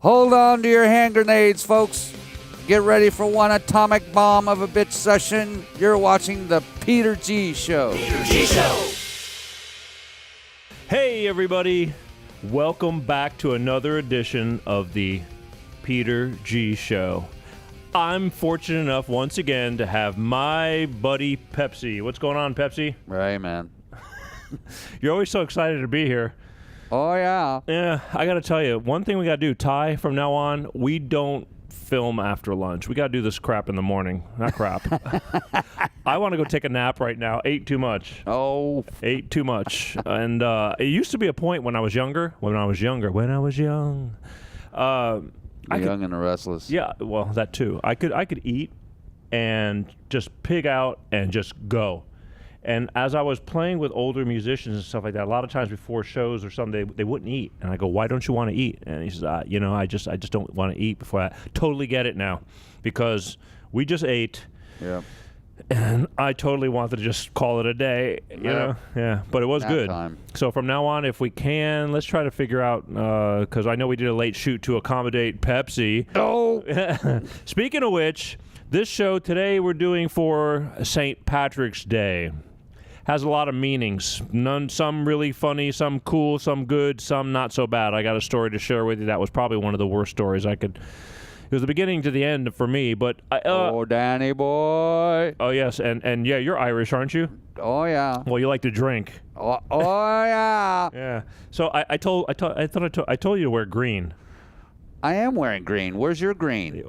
Hold on to your hand grenades, folks. Get ready for one atomic bomb of a bitch session. You're watching the Peter G Show. Peter G Show. Hey, everybody. Welcome back to another edition of the Peter G Show. I'm fortunate enough once again to have my buddy Pepsy. What's going on, Pepsy? Right, man. You're always so excited to be here. Oh, yeah. Yeah, I got to tell you, one thing we got to do, Ty, from now on, we don't film after lunch. We got to do this crap in the morning. Not crap. I want to go take a nap right now. Ate too much. Oh. Ate too much. And it used to be a point when I was young. Young And the restless. Yeah, well, that too. I could eat and just pig out and just go. And as I was playing with older musicians and stuff like that, a lot of times before shows or something, they wouldn't eat. And I go, why don't you want to eat? And he says, I just don't want to eat before I totally get it now, because we just ate. Yeah. And I totally wanted to just call it a day, you know? Yeah, but it was good. Time. So from now on, if we can, let's try to figure out, because I know we did a late shoot to accommodate Pepsi. Oh! Speaking of which, this show today we're doing for St. Patrick's Day. Has a lot of meanings. Some really funny, some cool, some good, some not so bad. I got a story to share with you that was probably one of the worst stories I could. It was the beginning to the end for me, but oh, Danny boy. Oh yes, and yeah, you're Irish, aren't you? Oh yeah. Well, you like to drink. Oh yeah. Yeah. So I told you to wear green. I am wearing green. Where's your green?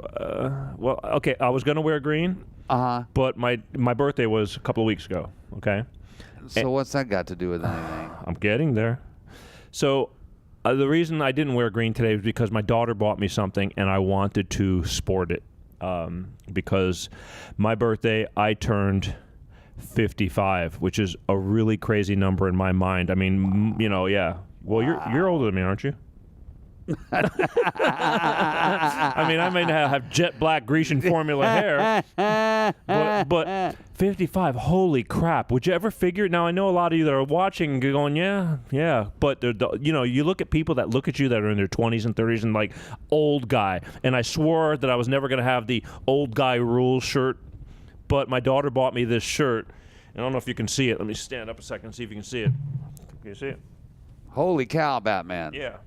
Well, okay, I was gonna wear green. But my birthday was a couple of weeks ago. Okay. So what's that got to do with anything? I'm getting there. So the reason I didn't wear green today was because my daughter bought me something and I wanted to sport it. Because my birthday, I turned 55, which is a really crazy number in my mind. I mean, yeah. Well, you're older than me, aren't you? I mean, I may not have jet black Grecian formula hair, but 55, holy crap. Would you ever figure? Now, I know a lot of you that are watching going, yeah, but you look at people that look at you that are in their 20s and 30s and like, old guy, and I swore that I was never going to have the old guy rules shirt, but my daughter bought me this shirt. I don't know if you can see it. Let me stand up a second and see if you can see it. Can you see it? Holy cow, Batman. Yeah.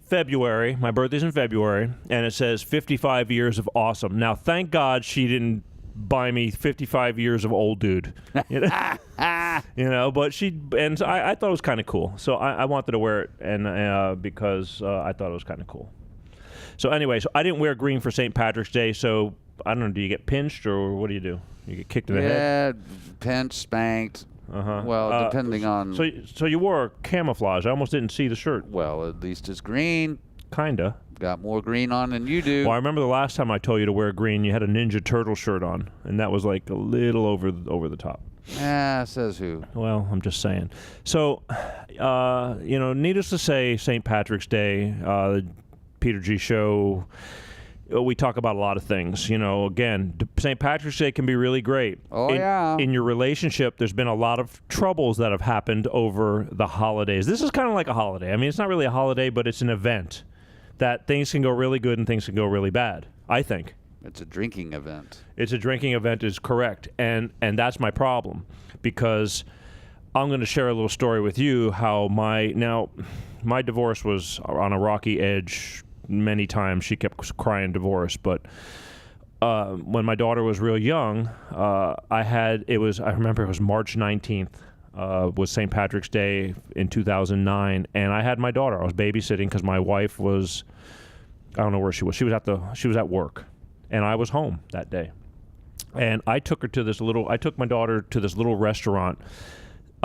February. My birthday's in February, and it says 55 years of awesome. Now, thank God she didn't buy me 55 years of old dude. But I thought it was kind of cool. So I wanted to wear it, and because I thought it was kind of cool. So anyway, I didn't wear green for St. Patrick's Day. So I don't know. Do you get pinched or what do you do? You get kicked in the head? Yeah, pinched, spanked. Well, depending on... So you wore camouflage. I almost didn't see the shirt. Well, at least it's green. Kinda. Got more green on than you do. Well, I remember the last time I told you to wear green, you had a Ninja Turtle shirt on, and that was like a little over the top. Says who? Well, I'm just saying. So, needless to say, St. Patrick's Day, the Peter G Show... We talk about a lot of things. Again, St. Patrick's Day can be really great. Yeah. In your relationship, there's been a lot of troubles that have happened over the holidays. This is kind of like a holiday. I mean, it's not really a holiday, but it's an event that things can go really good and things can go really bad, I think. It's a drinking event. It's a drinking event is correct. And that's my problem, because I'm going to share a little story with you how my divorce was on a rocky edge. Many times she kept crying divorce, but when my daughter was real young, I remember it was March 19th, was St. Patrick's Day in 2009, and I had my daughter. I was babysitting because my wife was, I don't know where she was. She was at work, and I was home that day, and I took my daughter to this little restaurant.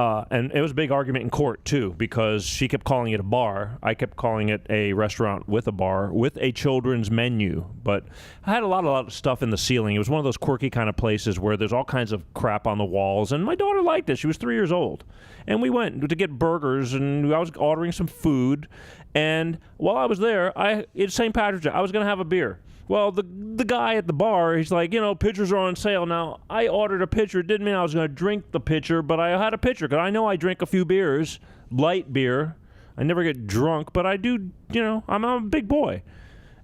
And it was a big argument in court, too, because she kept calling it a bar. I kept calling it a restaurant with a bar with a children's menu. But I had a lot of stuff in the ceiling. It was one of those quirky kind of places where there's all kinds of crap on the walls. And my daughter liked it. She was 3 years old. And we went to get burgers, and I was ordering some food. And while I was there, it's St. Patrick's Day. I was going to have a beer. Well, the guy at the bar, he's like, pitchers are on sale. Now, I ordered a pitcher. It didn't mean I was going to drink the pitcher, but I had a pitcher because I know I drink a few beers, light beer. I never get drunk, but I do, I'm a big boy.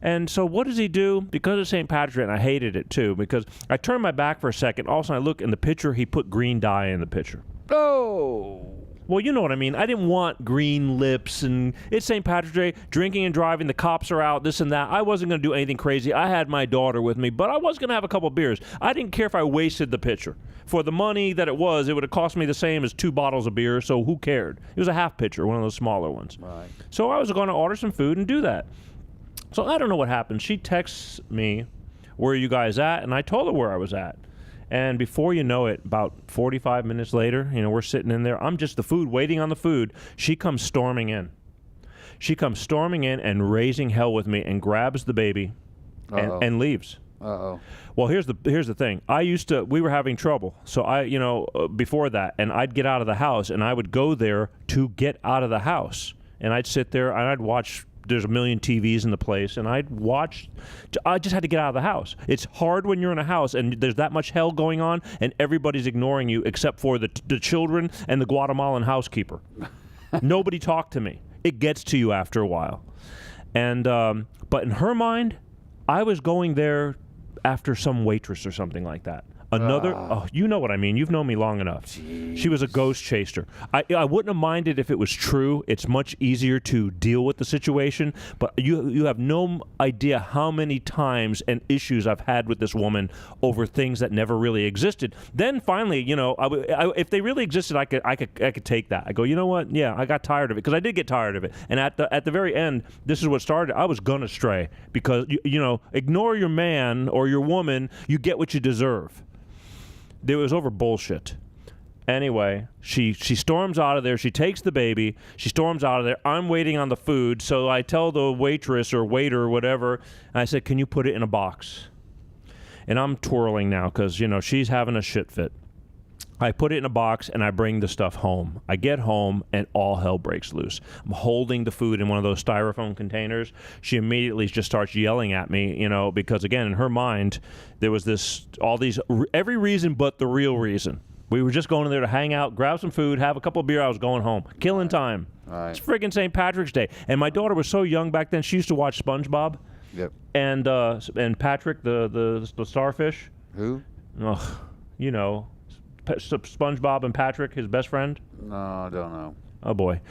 And so what does he do? Because of St. Patrick's Day, and I hated it too, because I turned my back for a second. All of a sudden I look in the picture, he put green dye in the picture. Oh. Well, you know what I mean. I didn't want green lips, and it's St. Patrick's Day, drinking and driving, the cops are out, this and that. I wasn't going to do anything crazy. I had my daughter with me, but I was going to have a couple beers. I didn't care if I wasted the pitcher. For the money that it would have cost me the same as 2 bottles of beer, so who cared? It was a half pitcher, one of those smaller ones. Right. So I was going to order some food and do that. So I don't know what happened. She texts me, "Where are you guys at?" And I told her where I was at. And before you know it, about 45 minutes later, we're sitting in there. I'm just the food, waiting on the food. She comes storming in. She comes storming in and raising hell with me and grabs the baby and leaves. Uh-oh. Well, here's the thing. We were having trouble. So before that, and I'd get out of the house, and I would go there to get out of the house. And I'd sit there, and I'd watch. There's a million TVs in the place, and I'd watch. I just had to get out of the house. It's hard when you're in a house and there's that much hell going on, and everybody's ignoring you except for the children and the Guatemalan housekeeper. Nobody talked to me. It gets to you after a while. And but in her mind, I was going there after some waitress or something like that. You know what I mean. You've known me long enough. Jeez. She was a ghost chaser. I wouldn't have minded if it was true. It's much easier to deal with the situation. But you have no idea how many times and issues I've had with this woman over things that never really existed. Then finally, if they really existed, I could take that. I go, you know what? Yeah, I got tired of it, because I did get tired of it. And at the very end, this is what started. I was gonna stray, because ignore your man or your woman. You get what you deserve. It was over bullshit. Anyway, she storms out of there. She takes the baby. She storms out of there. I'm waiting on the food, so I tell the waitress or waiter or whatever, and I said, "Can you put it in a box?" And I'm twirling now because, she's having a shit fit. I put it in a box, and I bring the stuff home. I get home, and all hell breaks loose. I'm holding the food in one of those styrofoam containers. She immediately just starts yelling at me, because, again, in her mind, there was every reason but the real reason. We were just going in there to hang out, grab some food, have a couple of beer. I was going home. Killing time. Right. It's friggin' St. Patrick's Day. And my daughter was so young back then, she used to watch SpongeBob. Yep. And Patrick, the starfish. Who? Oh, SpongeBob and Patrick, his best friend? No, I don't know. Oh, boy.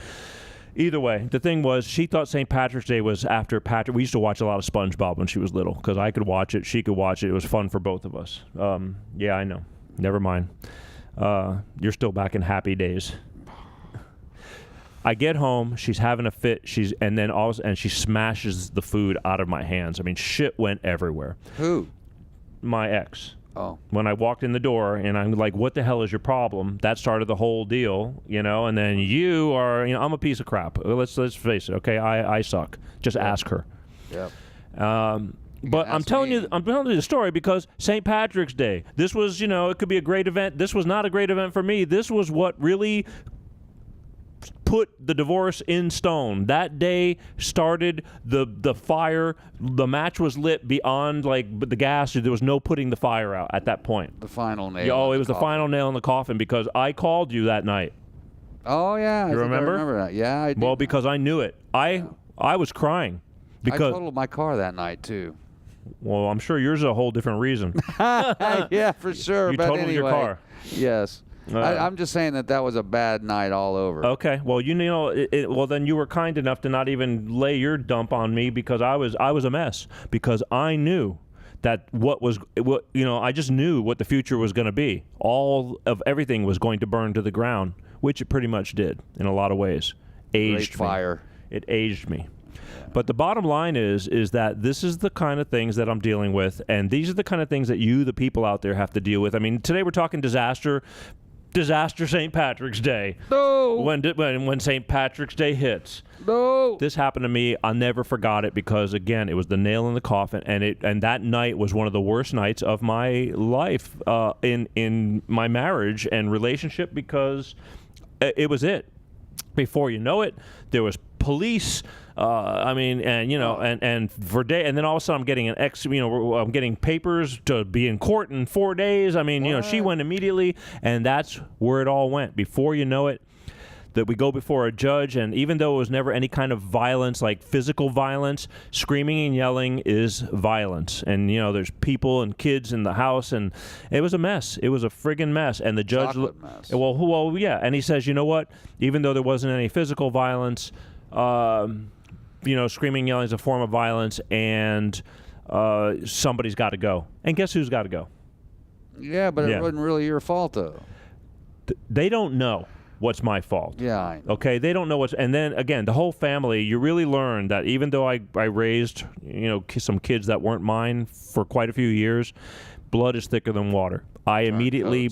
Either way, the thing was, she thought St. Patrick's Day was after Patrick. We used to watch a lot of SpongeBob when she was little, because I could watch it, she could watch it. It was fun for both of us. Yeah, I know. Never mind. You're still back in happy days. I get home, she's having a fit, and she smashes the food out of my hands. I mean, shit went everywhere. Who? My ex. Oh. When I walked in the door, and I'm like, "What the hell is your problem?" That started the whole deal, and then you are, I'm a piece of crap. Let's face it, okay? I suck. Just ask her. Yep. But I'm telling you the story because St. Patrick's Day. This was, it could be a great event. This was not a great event for me. This was what really put the divorce in stone. That day started the fire. The match was lit beyond the gas. There was no putting the fire out at that point. The final nail. Oh, it was the final nail in the coffin, because I called you that night. Oh yeah, you remember? I remember that. Yeah, I did. Well, because I knew it. I was crying because I totaled my car that night too. Well, I'm sure yours is a whole different reason. Yeah, for sure. You but totaled anyway, your car. Yes. I'm just saying that was a bad night all over. Okay. Well, well, then you were kind enough to not even lay your dump on me, because I was a mess, because I knew that I just knew what the future was going to be. All of everything was going to burn to the ground, which it pretty much did in a lot of ways. Aged Great fire. Me. It aged me. But the bottom line is that this is the kind of things that I'm dealing with, and these are the kind of things that you, the people out there, have to deal with. I mean, today we're talking disaster St. Patrick's Day. No. When St. Patrick's Day hits. No. This happened to me. I never forgot it, because, again, it was the nail in the coffin, and that night was one of the worst nights of my life in my marriage and relationship, because it was it. Before you know it, there was police. And for day, and then all of a sudden I'm getting I'm getting papers to be in court in 4 days. I mean, she went immediately, and that's where it all went. Before you know it, that we go before a judge, and even though it was never any kind of violence, like physical violence, screaming and yelling is violence. And, there's people and kids in the house, and it was a mess. It was a friggin' mess. And the judge... Mess. Well, yeah. And he says, you know what? Even though there wasn't any physical violence, screaming and yelling is a form of violence, and somebody's got to go. And guess who's got to go? Yeah, but it wasn't really your fault, though. They don't know what's my fault. Yeah, I know. Okay, they don't know what's... And then, again, the whole family, you really learn that even though I raised, some kids that weren't mine for quite a few years, blood is thicker than water. I immediately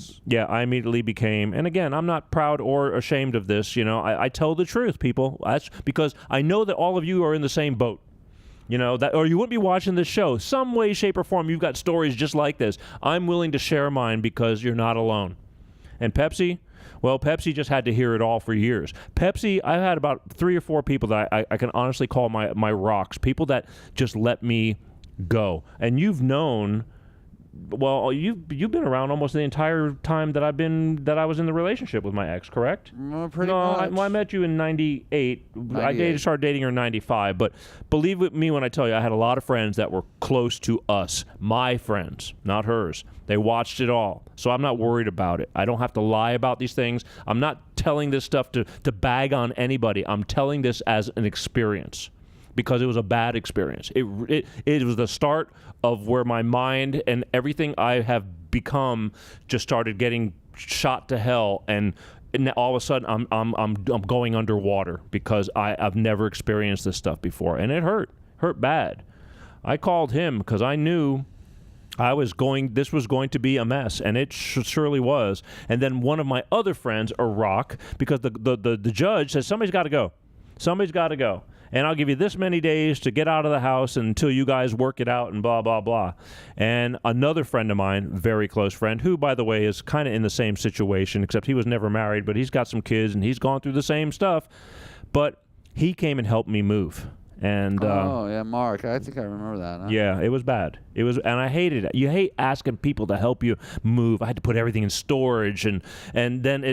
became... And again, I'm not proud or ashamed of this. I tell the truth, people. That's because I know that all of you are in the same boat. Or you wouldn't be watching this show. Some way, shape, or form, you've got stories just like this. I'm willing to share mine because you're not alone. And Pepsi, well, Pepsi just had to hear it all for years. Pepsi, I've had about 3 or 4 people that I can honestly call my rocks, people that just let me go. And you've known... Well, you've been around almost the entire time that I was in the relationship with my ex, correct? Pretty much. I met you in 98. I started dating her in 95. But believe me when I tell you, I had a lot of friends that were close to us. My friends, not hers. They watched it all. So I'm not worried about it. I don't have to lie about these things. I'm not telling this stuff to bag on anybody. I'm telling this as an experience. Because it was a bad experience. It was the start of where my mind and everything I have become just started getting shot to hell, and all of a sudden I'm going underwater because I've never experienced this stuff before, and it hurt bad. I called him because I knew this was going to be a mess, and it surely was. And then one of my other friends, a rock, because the judge says somebody's got to go. Somebody's got to go. And I'll give you this many days to get out of the house until you guys work it out and blah, blah, blah. And another friend of mine, very close friend, who, by the way, is kind of in the same situation, except he was never married, but he's got some kids and he's gone through the same stuff. But he came and helped me move. And Mark, I think I remember that. Huh? Yeah, it was bad. And I hated it. You hate asking people to help you move. I had to put everything in storage, and then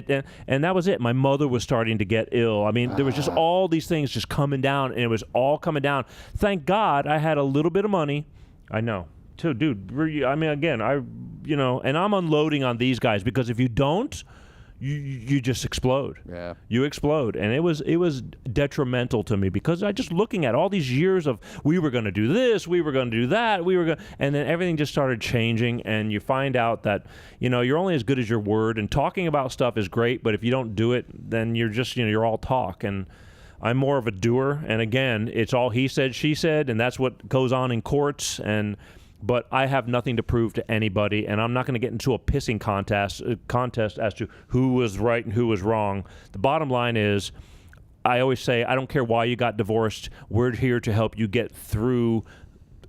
and that was it. My mother was starting to get ill. I mean, there was just all these things just coming down, and it was all coming down. Thank God I had a little bit of money. I know. So, dude, I mean, again, and I'm unloading on these guys because if you don't, you just explode. Yeah. You explode. And it was detrimental to me because I just looking at all these years of we were going to do this, we were going to do that, and then everything just started changing, and you find out that, you're only as good as your word, and talking about stuff is great, but if you don't do it, then you're just, you're all talk. And I'm more of a doer, and again, it's all he said, she said, and that's what goes on in courts, but I have nothing to prove to anybody, and I'm not going to get into a pissing contest as to who was right and who was wrong. The bottom line is, I always say, I don't care why you got divorced. We're here to help you get through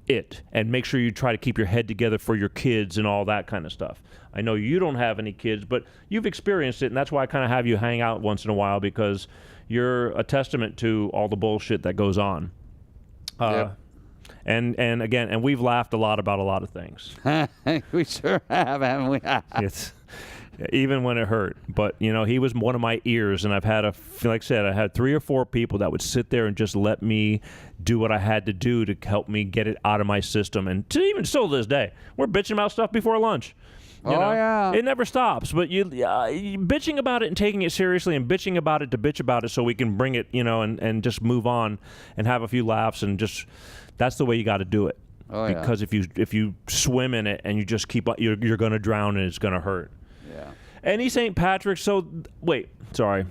it, and make sure you try to keep your head together for your kids and all that kind of stuff. I know you don't have any kids, but you've experienced it, and that's why I kind of have you hang out once in a while, because you're a testament to all the bullshit that goes on. Yep. And again, we've laughed a lot about a lot of things. We sure have, haven't we? It's even when it hurt. But he was one of my ears, and I've had like I said, I had 3 or 4 people that would sit there and just let me do what I had to do to help me get it out of my system. And to even still to this day, we're bitching about stuff before lunch. Yeah. It never stops. But you bitching about it and taking it seriously, and bitching about it to bitch about it so we can bring it, and just move on and have a few laughs, and just that's the way you got to do it. Because if you swim in it and you just keep, you're going to drown, and it's going to hurt. Yeah. Any St. Patrick's. So wait, sorry.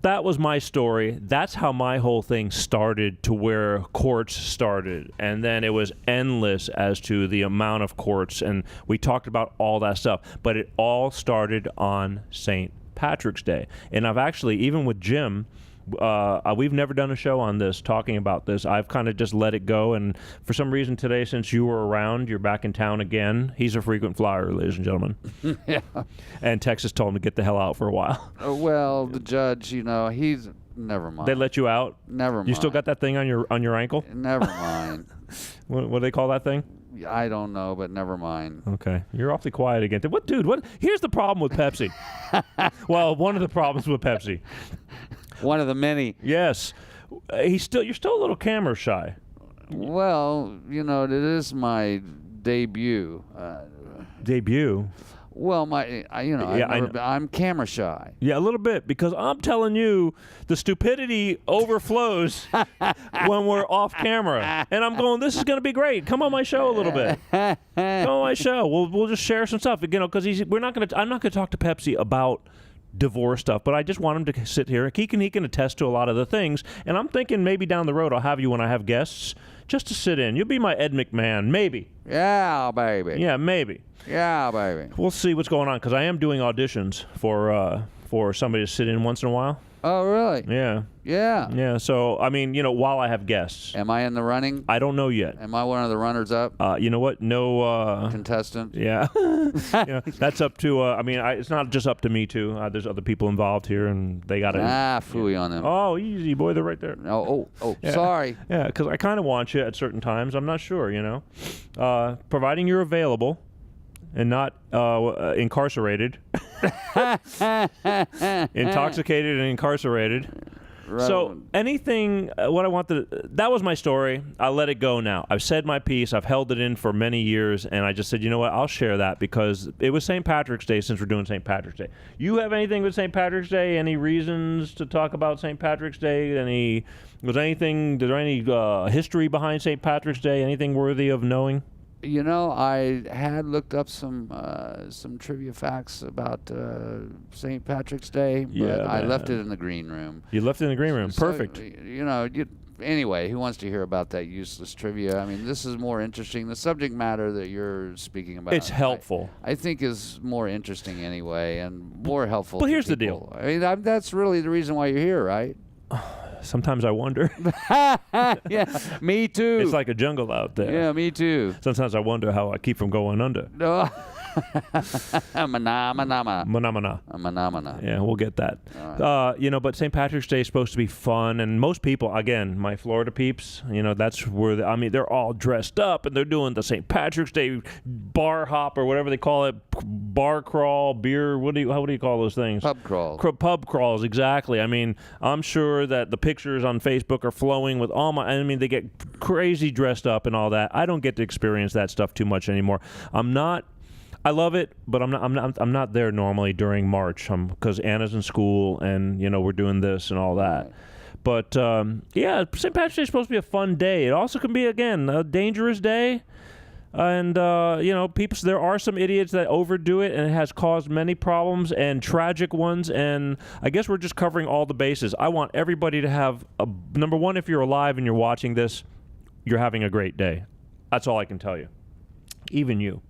That was my story. That's how my whole thing started, to where courts started. And then it was endless as to the amount of courts, and we talked about all that stuff. But it all started on St. Patrick's Day. And I've actually, even with Jim, we've never done a show on this, talking about this. I've kind of just let it go, and for some reason today, since you were around, you're back in town again. He's a frequent flyer, ladies and gentlemen. Yeah. And Texas told him to get the hell out for a while. Well, the judge, he's... Never mind. They let you out? Never mind. You still got that thing on your ankle? Never mind. What do they call that thing? I don't know, but never mind. Okay. You're awfully quiet again. What, dude? What? Here's the problem with Pepsi. Well, one of the problems with Pepsi. One of the many. Yes. You're still a little camera shy. Well, you know, it is my debut. Debut? Well, I'm camera shy. Yeah, a little bit, because I'm telling you, the stupidity overflows when we're off camera. And I'm going, this is going to be great. Come on my show a little bit. Come on my show. We'll just share some stuff, you know, because I'm not going to talk to Pepsi about divorce stuff, but I just want him to sit here. He can attest to a lot of the things, and I'm thinking maybe down the road I'll have you when I have guests just to sit in. You'll be my Ed McMahon, maybe. Yeah, baby. Yeah, maybe. Yeah, baby. We'll see what's going on, because I am doing auditions for somebody to sit in once in a while. Oh, really? Yeah. Yeah. Yeah. So, I mean, you know, while I have guests. Am I in the running? I don't know yet. Am I one of the runners up? You know what? No. Contestant? Yeah. Yeah. That's up to, it's not just up to me, too. There's other people involved here, and they got to. Phooey on them. Oh, easy, boy. They're right there. Yeah. Sorry. Yeah, because I kind of want you at certain times. I'm not sure, you know. Providing you're available and not incarcerated. Intoxicated and incarcerated. Right. So anything, that was my story. I'll let it go now. I've said my piece. I've held it in for many years, and I just said, you know what, I'll share that because it was St. Patrick's Day since we're doing St. Patrick's Day. You have anything with St. Patrick's Day? Any reasons to talk about St. Patrick's Day? Is there any history behind St. Patrick's Day? Anything worthy of knowing? You know, I had looked up some trivia facts about St. Patrick's Day, but I left it in the green room. You left it in the green room. Perfect. You know, anyway, who wants to hear about that useless trivia? I mean, this is more interesting. The subject matter that you're speaking about, it's helpful. I think is more interesting anyway, and more helpful. But here's the deal. I mean, that's really the reason why you're here, right? Sometimes I wonder. Yeah, me too. It's like a jungle out there. Yeah, me too. Sometimes I wonder how I keep from going under. No. Manamana. Manamana. Yeah, we'll get that. Right. You know, but St. Patrick's Day is supposed to be fun, and most people, again, my Florida peeps, you know, that's where they're all dressed up, and they're doing the St. Patrick's Day bar hop or whatever they call it, bar crawl, beer. What do you call those things? Pub crawl. Pub crawls, exactly. I mean, I'm sure that the pictures on Facebook are flowing with they get crazy dressed up and all that. I don't get to experience that stuff too much anymore. I love it, but I'm not there normally during March because Anna's in school and, you know, we're doing this and all that. But, St. Patrick's Day is supposed to be a fun day. It also can be, again, a dangerous day. And, you know, there are some idiots that overdo it, and it has caused many problems and tragic ones. And I guess we're just covering all the bases. I want everybody to have, number one, if you're alive and you're watching this, you're having a great day. That's all I can tell you. Even you.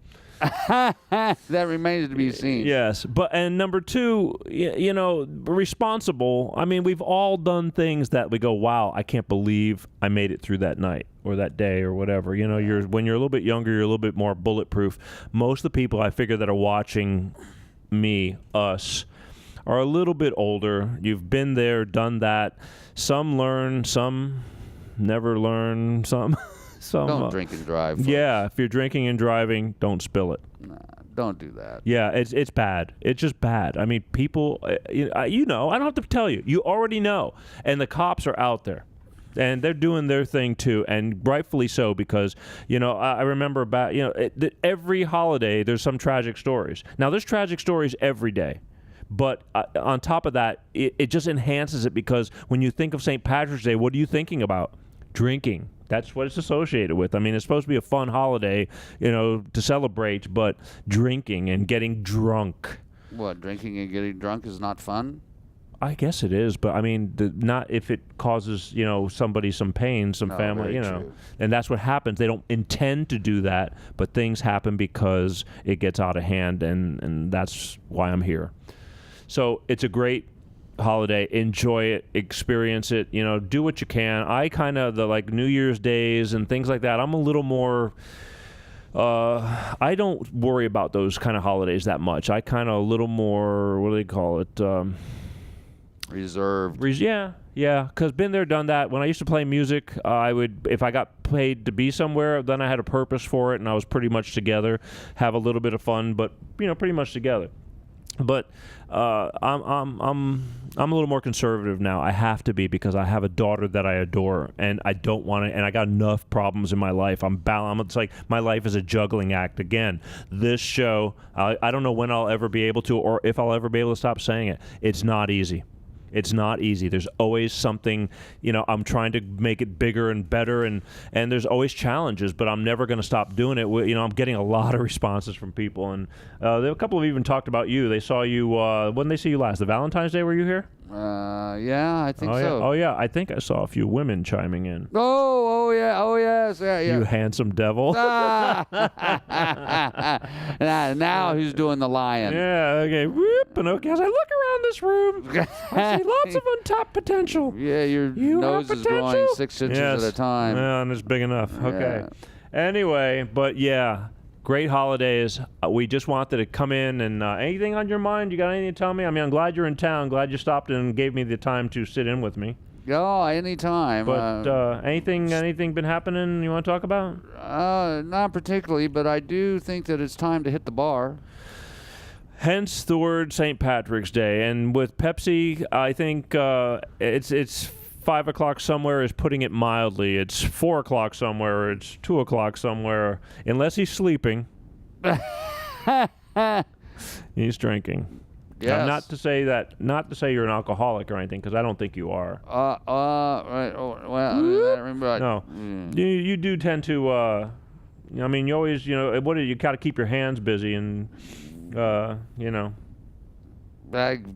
That remains to be seen. Yes, and number two, you know, responsible. I mean, we've all done things that we go, wow, I can't believe I made it through that night or that day or whatever. You know, when you're a little bit younger, you're a little bit more bulletproof. Most of the people I figure that are watching us, are a little bit older. You've been there, done that. Some learn, some never learn, some... Don't drink and drive. Folks. Yeah, if you're drinking and driving, don't spill it. Nah, don't do that. Yeah, it's bad. It's just bad. I mean, people, you know, I don't have to tell you. You already know. And the cops are out there. And they're doing their thing, too, and rightfully so because, you know, I remember about, you know, every holiday there's some tragic stories. Now, there's tragic stories every day. But on top of that, it just enhances it because when you think of St. Patrick's Day, what are you thinking about? Drinking. That's what it's associated with. I mean, it's supposed to be a fun holiday, you know, to celebrate, but drinking and getting drunk. What, drinking and getting drunk is not fun? I guess it is, but I mean, not if it causes, you know, somebody some pain, some family, you know. True. And that's what happens. They don't intend to do that, but things happen because it gets out of hand, and that's why I'm here. So it's a great holiday. Enjoy it, experience it, you know, do what you can. I kind of, the like New Year's days and things like that, I'm a little more, I don't worry about those kind of holidays that much. I kind of a little more, what do they call it? Reserved. Yeah. Because been there, done that. When I used to play music, I would, if I got paid to be somewhere, then I had a purpose for it, and I was pretty much together, have a little bit of fun, but pretty much together. But I'm a little more conservative now. I have to be, because I have a daughter that I adore, and I don't want to. And I got enough problems in my life. It's like my life is a juggling act. Again, this show, I don't know when I'll ever be able to, or if I'll ever be able to stop saying it. It's not easy. It's not easy. There's always something, I'm trying to make it bigger and better, and there's always challenges, but I'm never going to stop doing it. I'm getting a lot of responses from people, and a couple have even talked about you. They saw you, when did they see you last? The Valentine's Day, were you here? Yeah, I think so. Yeah. Oh, yeah. I think I saw a few women chiming in. Oh, yeah. Oh, yes. Yeah. You handsome devil. Now who's doing the lion? Yeah, okay. Whoop, and okay. As I look around this room, I see lots of untapped potential. Yeah, your nose is growing 6 inches at a time. Yeah, and it's big enough. Okay. Anyway, but yeah. Great holidays. We just wanted to come in and anything on your mind? You got anything to tell me? I mean, I'm glad you're in town. Glad you stopped and gave me the time to sit in with me. Oh, anytime. But anything been happening you want to talk about? Not particularly, but I do think that it's time to hit the bar. Hence the word St. Patrick's Day. And with Pepsi, I think it's 5 o'clock somewhere is putting it mildly. It's 4 o'clock somewhere. It's 2 o'clock somewhere. Unless he's sleeping, he's drinking. Yes. Not to say you're an alcoholic or anything, because I don't think you are. Right. Oh, well, I remember. No, you do tend to. I mean, you always, you got to keep your hands busy, and I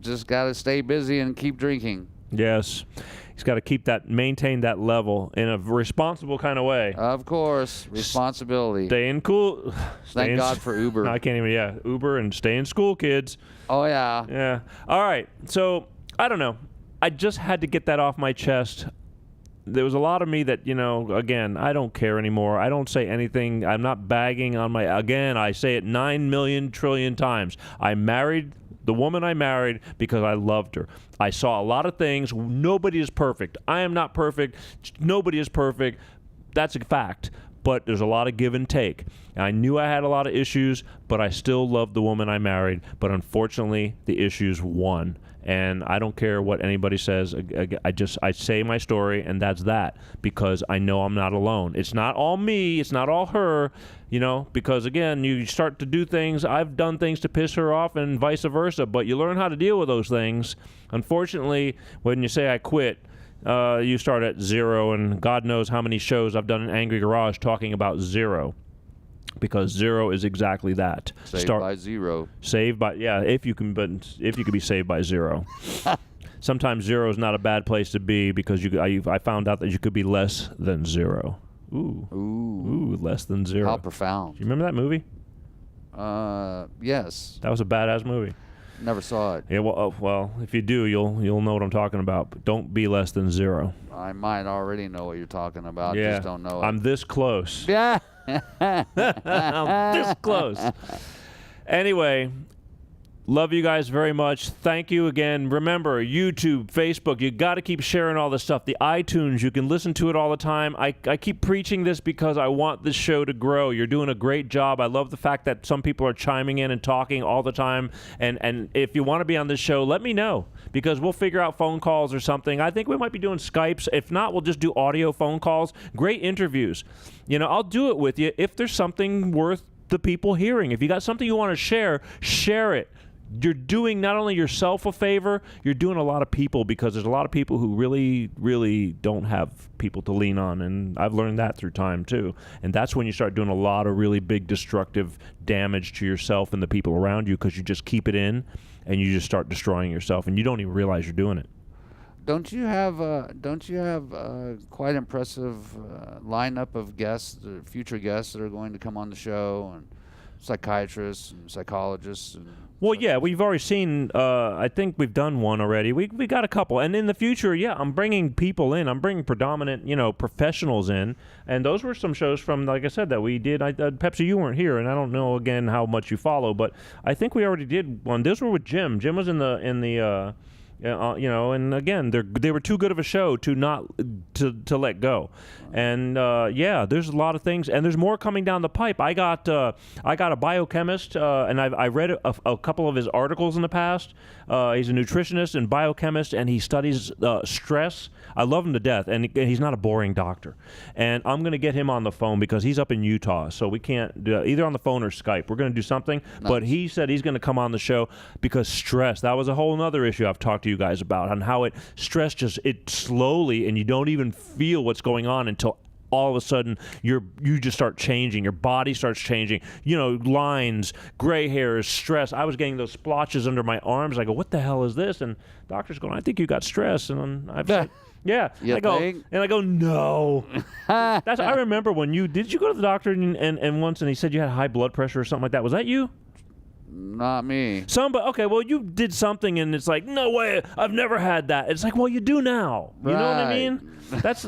just got to stay busy and keep drinking. Yes. He's got to maintain that level in a responsible kind of way. Of course, responsibility. Staying cool. Thank God for Uber. No, I can't even. Yeah, Uber and stay in school, kids. Oh yeah. Yeah. All right. So I don't know. I just had to get that off my chest. There was a lot of me that, again, I don't care anymore. I don't say anything. I'm not bagging on I say it 9 million trillion times. I married the woman I married because I loved her. I saw a lot of things. Nobody is perfect. I am not perfect. Nobody is perfect. That's a fact. But there's a lot of give and take. I knew I had a lot of issues, but I still loved the woman I married. But unfortunately, the issues won. And I don't care what anybody says. I say my story, and that's that, because I know I'm not alone. It's not all me. It's not all her, because, again, you start to do things. I've done things to piss her off and vice versa, but you learn how to deal with those things. Unfortunately, when you say I quit, you start at zero, and God knows how many shows I've done in Angry Garage talking about zero. Because zero is exactly that. Saved by zero. Saved by, if you can be saved by zero. Sometimes zero is not a bad place to be, because I found out that you could be less than zero. Ooh, less than zero. How profound. Do you remember that movie? Yes. That was a badass movie. Never saw it. Yeah, well, if you do, you'll know what I'm talking about. But don't be less than zero. I might already know what you're talking about. Yeah. Just don't know it. I'm this close. Yeah. I'm this close. Anyway, love you guys very much. Thank you again. Remember, YouTube, Facebook, you got to keep sharing all this stuff. The iTunes, you can listen to it all the time. I keep preaching this because I want this show to grow. You're doing a great job. I love the fact that some people are chiming in and talking all the time. And if you want to be on this show, let me know, because we'll figure out phone calls or something. I think we might be doing Skypes. If not, we'll just do audio phone calls. Great interviews. I'll do it with you if there's something worth the people hearing. If you got something you want to share it. You're doing not only yourself a favor, you're doing a lot of people, because there's a lot of people who really, really don't have people to lean on, and I've learned that through time too. And that's when you start doing a lot of really big destructive damage to yourself and the people around you, because you just keep it in and you just start destroying yourself, and you don't even realize you're doing it. Don't you have quite impressive lineup of guests, future guests that are going to come on the show, and psychiatrists and psychologists? Well, yeah, we've already seen, I think we've done one already. We got a couple. And in the future, I'm bringing people in. I'm bringing predominant, professionals in. And those were some shows from, like I said, that we did. Pepsi, you weren't here, and I don't know, again, how much you follow, but I think we already did one. Those were with Jim. Jim was in the And again, they were too good of a show to not to let go. And there's a lot of things, and there's more coming down the pipe. I got a biochemist, and I read a couple of his articles in the past. He's a nutritionist and biochemist, and he studies stress. I love him to death, and he's not a boring doctor. And I'm going to get him on the phone because he's up in Utah, so we can't do either on the phone or Skype. We're going to do something, but he said he's going to come on the show because stress. That was a whole other issue I've talked to you guys about, on how stress it slowly, and you don't even feel what's going on until all of a sudden you just start changing. Your body starts changing. Lines, gray hairs, stress. I was getting those splotches under my arms. I go, what the hell is this? And doctor's going, I think you got stress. And I've said, yeah. I go, no. I remember when did you go to the doctor and once and he said you had high blood pressure or something like that? Was that you? Not me. Okay, well, you did something, and it's like, no way, I've never had that. It's like, well, you do now. You know what I mean? That's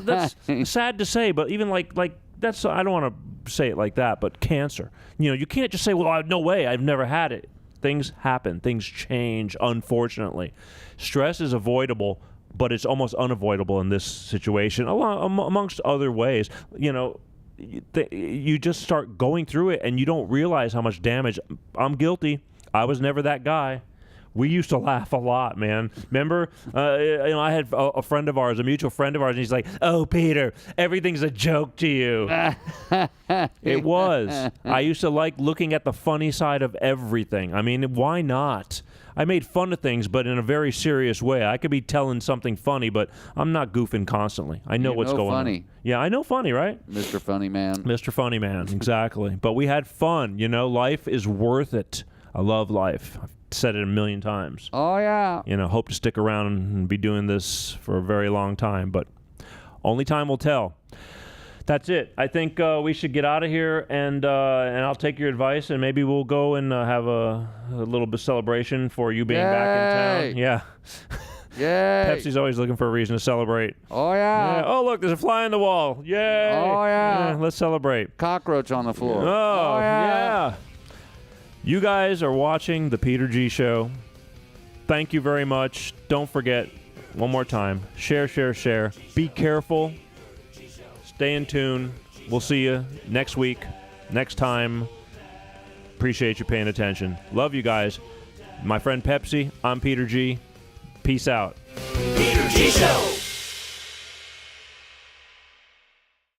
sad to say, but even like that's, I don't want to say it like that, but cancer. You can't just say, well, no way, I've never had it. Things happen. Things change, unfortunately. Stress is avoidable, but it's almost unavoidable in this situation, amongst other ways. You just start going through it and you don't realize how much damage. I'm guilty. I was never that guy. We used to laugh a lot, man. Remember, I had a friend of ours, a mutual friend of ours, and he's like, "Oh, Peter, everything's a joke to you." It was. I used to like looking at the funny side of everything. I mean, why not? I made fun of things, but in a very serious way. I could be telling something funny, but I'm not goofing constantly. I know what's going on. Yeah, I know funny, right? Mr. Funny Man. Mr. Funny Man, exactly. But we had fun. Life is worth it. I love life. I've said it a million times. Oh, yeah. Hope to stick around and be doing this for a very long time, but only time will tell. That's it. I think we should get out of here, and I'll take your advice, and maybe we'll go and have a little bit of celebration for you being back in town. Yeah. Yay. Pepsi's always looking for a reason to celebrate. Oh, yeah. Oh, look, there's a fly on the wall. Yay. Oh, yeah. Let's celebrate. Cockroach on the floor. Oh, yeah. You guys are watching The Peter G Show. Thank you very much. Don't forget, one more time, share. Be careful. Stay in tune. We'll see you next week, next time. Appreciate you paying attention. Love you guys. My friend Pepsi, I'm Peter G. Peace out. Peter G Show.